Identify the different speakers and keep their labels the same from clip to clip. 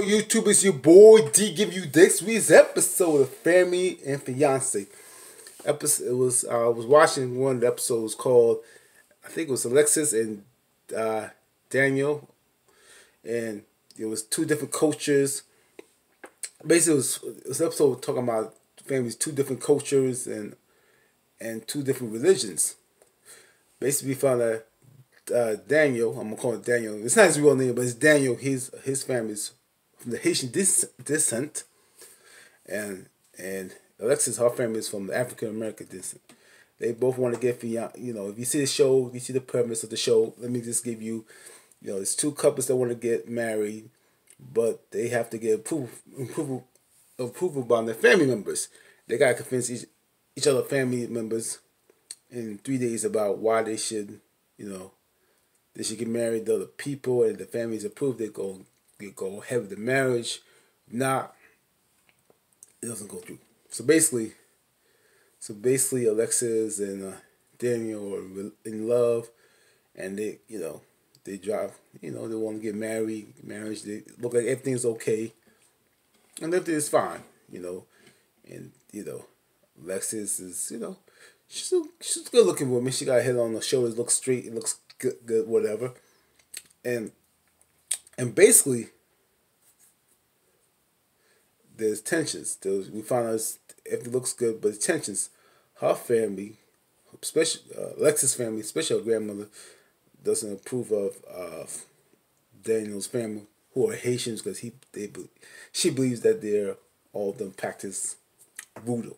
Speaker 1: YouTube? It's your boy D. Give you this week's episode of Family and Fiance. Episode I was watching one of the episodes called, I think it was Alexis and Daniel, and it was two different cultures. Basically, it was an episode talking about families, two different cultures and two different religions. Basically, we found that Daniel, I'm gonna call it Daniel. It's not his real name, but it's Daniel. His family's from the Haitian descent, and Alexis, her family is from the African American descent. They both want to get fiancé. If you see the show, you see the premise of the show. Let me just give you, it's two couples that want to get married, but they have to get approval by their family members. They gotta convince each other family members in 3 days about why they should, they should get married to other people, and the families approve. They go ahead with the marriage. If not, it doesn't go through. So basically, Alexis and Daniel are in love, and they drive. They want to get married. Marriage. They look like everything's okay, and everything is fine. And Alexis is she's a good looking woman. She got a head on her shoulders, looks straight, it looks good, whatever. And basically, there's tensions. We found out if it looks good, but the tensions. Her family, especially Alexis' family, especially her grandmother, doesn't approve of Daniel's family, who are Haitians, because she believes that all of them practice voodoo.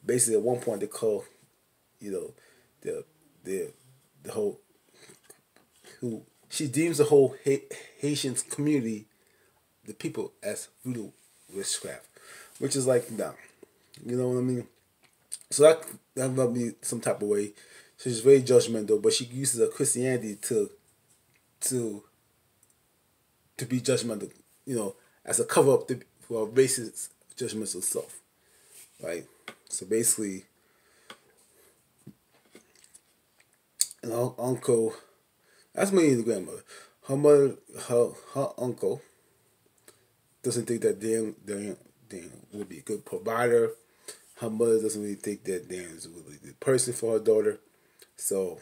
Speaker 1: Basically, at one point they call, the whole, who she deems the whole Haitian community, the people, as voodoo witchcraft, which is like, nah, you know what I mean. So that might be some type of way. She's very judgmental, but she uses her Christianity to be judgmental, as a cover up for her racist judgmental self, right? So basically, and her uncle, that's mainly the grandmother. Her mother, her uncle, doesn't think that Dan would be a good provider. Her mother doesn't really think that Dan is a really good person for her daughter. So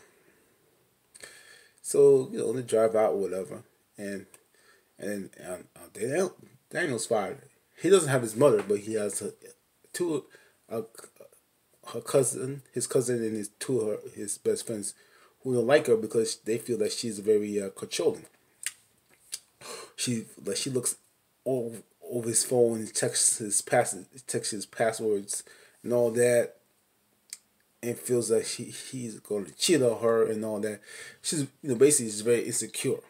Speaker 1: they drive out, whatever, and Daniel's father, he doesn't have his mother, but he has her cousin, and his best friends, who don't like her because they feel that she's very controlling. She looks over his phone and checks his passwords and all that, and feels like he's going to cheat on her and all that. She's basically she's very insecure.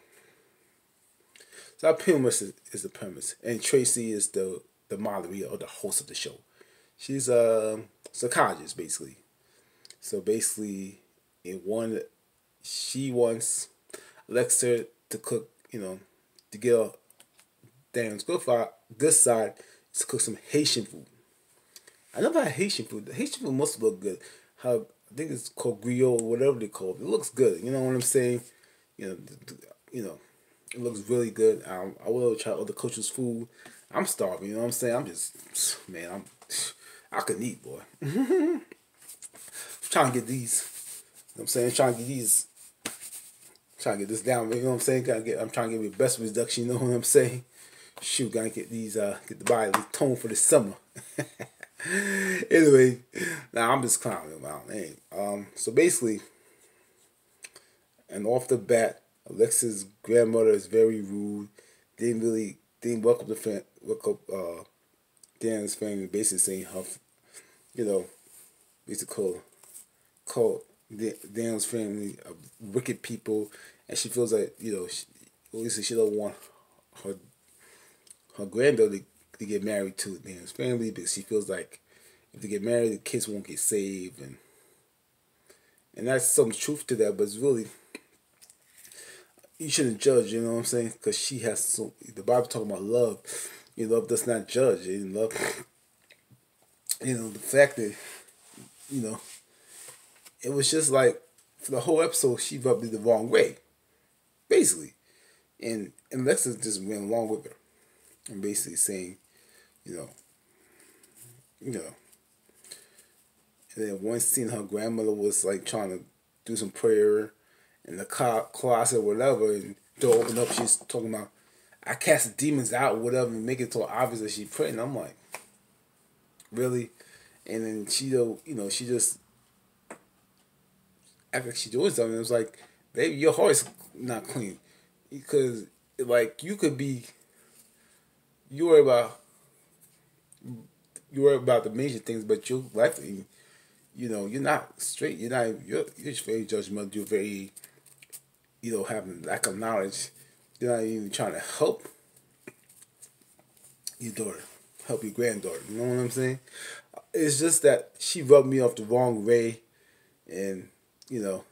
Speaker 1: So that pretty much is the premise. And Tracy is the moderator or the host of the show. She's a psychologist, basically. So basically, she wants Alexa to cook, to get her Dan's good side, is to cook some Haitian food. I never had Haitian food. The Haitian food must look good. I think it's called griot, whatever they call it. It looks good. You know what I'm saying? It looks really good. I will try other cultures' food. I'm starving. You know what I'm saying? I'm just, man, I could eat, boy. I'm trying to get these. You know what I'm saying? Trying to get this down. You know what I'm saying? I'm trying to get my best reduction. You know what I'm saying? Shoot, gotta get these. Get the body toned for the summer. Anyway, now I'm just clowning about. Hey, so basically, and off the bat, Alexa's grandmother is very rude. Didn't welcome Dan's family. Basically saying her, basically call Dan's family wicked people, and she feels like obviously she don't want her granddaughter to get married to Dan's family, because she feels like if they get married, the kids won't get saved, and that's some truth to that. But it's really, you shouldn't judge. You know what I'm saying? Because she has the Bible talking about love. Love does not judge. And love, the fact that it was just like for the whole episode, she rubbed it the wrong way, basically, and Alexis just went along with her. and basically saying, you know, you know. And then one scene, her grandmother was like trying to do some prayer in the closet or whatever, and door opened up. She's talking about, I cast the demons out, whatever, and make it so obvious that she praying. And I'm like, really? And then she, she just act like she doing something. It was like, baby, your heart's not clean, because like you worry about the major things, but your life, you're not straight. You're very judgmental. You're very, having lack of knowledge. You're not even trying to help your daughter, help your granddaughter. You know what I'm saying? It's just that she rubbed me off the wrong way, and you know.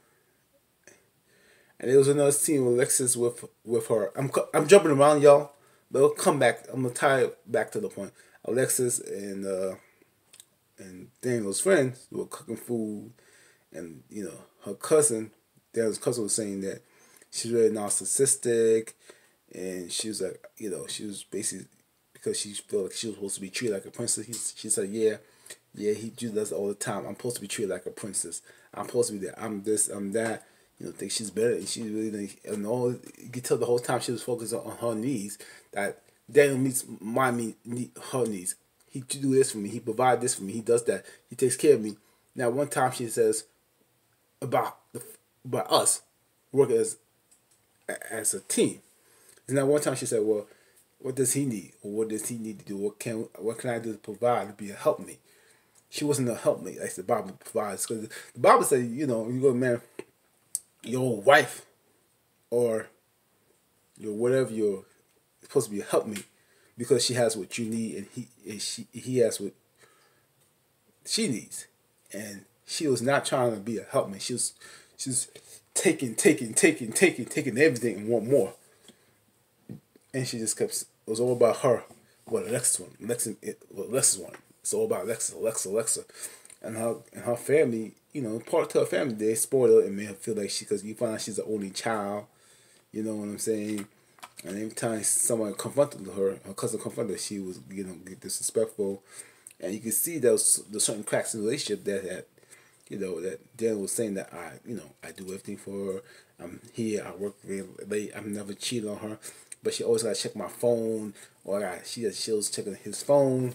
Speaker 1: And there was another scene with Alexis with her. I'm jumping around, y'all, but it'll come back. I'm gonna tie it back to the point. Alexis and Daniel's friends were cooking food, and her cousin, Daniel's cousin, was saying that she's really narcissistic, and she was like, she was basically, because she felt like she was supposed to be treated like a princess. She said, yeah, he do this all the time. I'm supposed to be treated like a princess. I'm supposed to be that. I'm this. I'm that. Think she's better, and she really, you could tell the whole time she was focused on her needs. That Daniel meets her needs. He do this for me. He provide this for me. He does that. He takes care of me. Now, one time she says about us working as a team. And now one time she said, "Well, what does he need? Or what does he need to do? What can I do to provide to be a helpmate?" She wasn't a helpmate like the Bible provides, because the Bible says, you go marry your wife or your whatever, you're supposed to be a helpmate, because she has what you need, and he has what she needs. And she was not trying to be a helpmate. She was taking everything and want more. And she just kept, it was all about her. What Alexis wanted. It's all about Alexa. And her family, part to her family, they spoiled her and made her feel like because you find out she's the only child, you know what I'm saying? And every time someone confronted her cousin confronted her, she was, disrespectful. And you can see there's certain cracks in the relationship that Dan was saying that I do everything for her. I'm here, I work very late, I'm never cheating on her. But she always gotta check my phone, or she was checking his phone,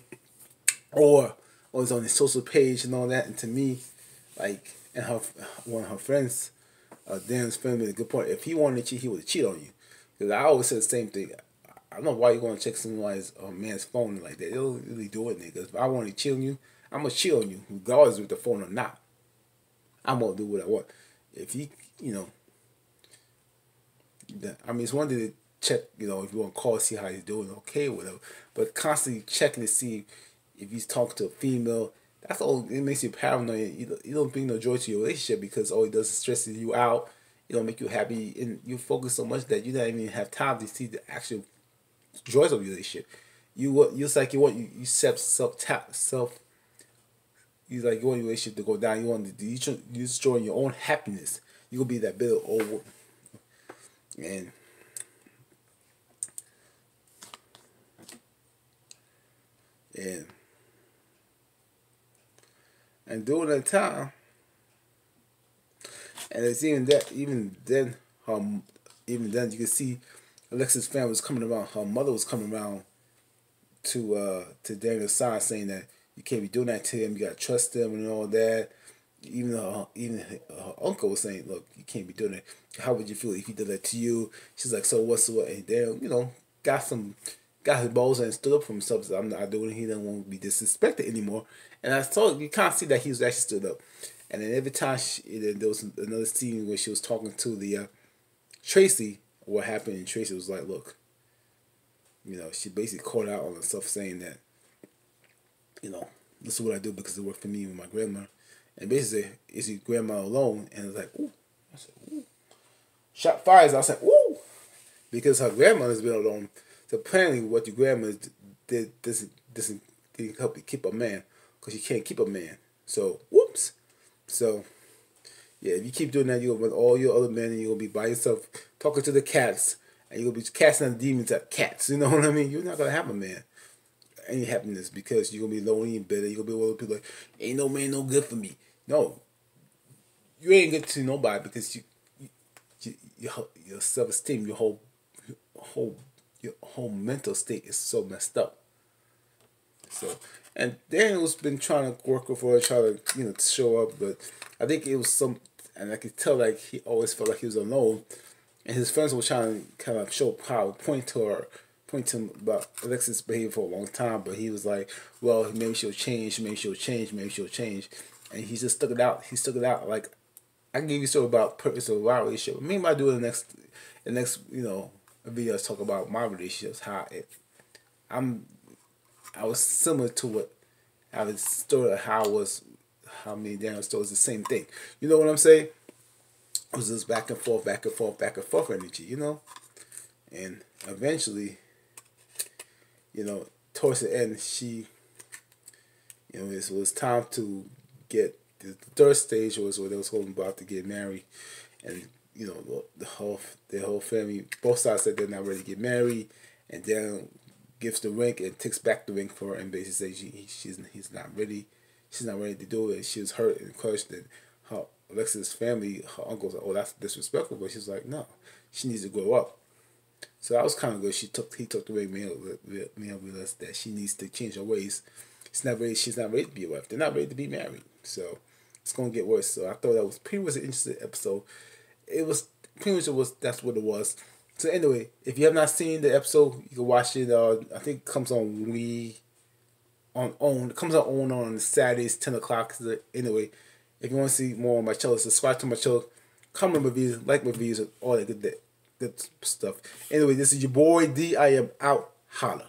Speaker 1: or was on his social page and all that. And to me, like, and one of her friends, Dan's friend, made a good point. If he wanted to cheat, he would cheat on you. Because I always say the same thing. I don't know why you want to check somebody's man's phone like that. They don't really do it, nigga. If I want to cheat on you, I'm gonna cheat on you, regardless with the phone or not. I'm gonna do what I want. If he, it's one thing to check, if you want to call, see how he's doing, okay, whatever. But constantly checking to see if he's talking to a female, that's all. It makes you paranoid. You don't bring no joy to your relationship, because all it does is stresses you out. It don't make you happy, and you focus so much that you don't even have time to see the actual joys of your relationship. It's like you like you want your relationship to go down. You want to you destroy your own happiness. You gonna be that bitter old, and and and during that time, and it's even then you can see Alexis' family was coming around. Her mother was coming around to Daniel's side, saying that you can't be doing that to him. You gotta trust him and all that. Even her uncle was saying, "Look, you can't be doing that. How would you feel if he did that to you?" She's like, "So what's what?" And Daniel, got his balls and stood up for himself. So I'm not doing it. He doesn't want to be disrespected anymore. And I saw you can't see that he was actually stood up. And then every time there was another scene where she was talking to the Tracy. What happened? And Tracy was like, "Look, she basically called out on herself, saying that, this is what I do because it worked for me with my grandma." And basically, is your grandma alone? And it's like, ooh. I said, ooh. Shot fires. I said, ooh. Because her grandmother's been alone. So apparently what your grandma did didn't help you keep a man. Because you can't keep a man. So, whoops. So, yeah, if you keep doing that, you're going to with all your other men, and you're going to be by yourself talking to the cats and you're gonna be casting the demons at cats. You know what I mean? You're not gonna have a man, any happiness, because you're gonna be lonely and bitter. You're gonna be one of the people like, ain't no man no good for me. No, you ain't good to nobody because your self esteem, whole your whole mental state is so messed up. So, and Daniel's been trying to work with her, try to to show up, but I think it was and I could tell like he always felt like he was alone, and his friends were trying to kind of show power, point to him about Alexis' behavior for a long time, but he was like, well, maybe she'll change, maybe she'll change, maybe she'll change, and he just stuck it out. He stuck it out like I can give you a story about purpose of our relationship. Me and my do the next video I talk about my relationships, I'm I was similar to what I was story of how me and Daniel stories the same thing. You know what I'm saying? It was just back and forth, back and forth, back and forth energy, And eventually, towards the end, it was time to get the third stage was where they was holding about to get married, and the whole family, both sides said they're not ready to get married, and Daniel gives the ring and takes back the ring for her and basically says he's not ready. She's not ready to do it. She was hurt and crushed, and her Alexis' family, her uncles, like, oh, that's disrespectful. But she's like, no, she needs to grow up. So that was kind of good. He took the ring. Male realized that she needs to change her ways. She's not ready to be a wife. They're not ready to be married. So it's gonna get worse. So I thought that was pretty much an interesting episode. It was pretty much that's what it was. So anyway, if you have not seen the episode, you can watch it. I think it comes on OWN. It comes on OWN on Saturdays, 10 o'clock. So anyway, if you want to see more on my channel, subscribe to my channel, comment reviews, like reviews, all that good stuff. Anyway, this is your boy D. I am out. Holla.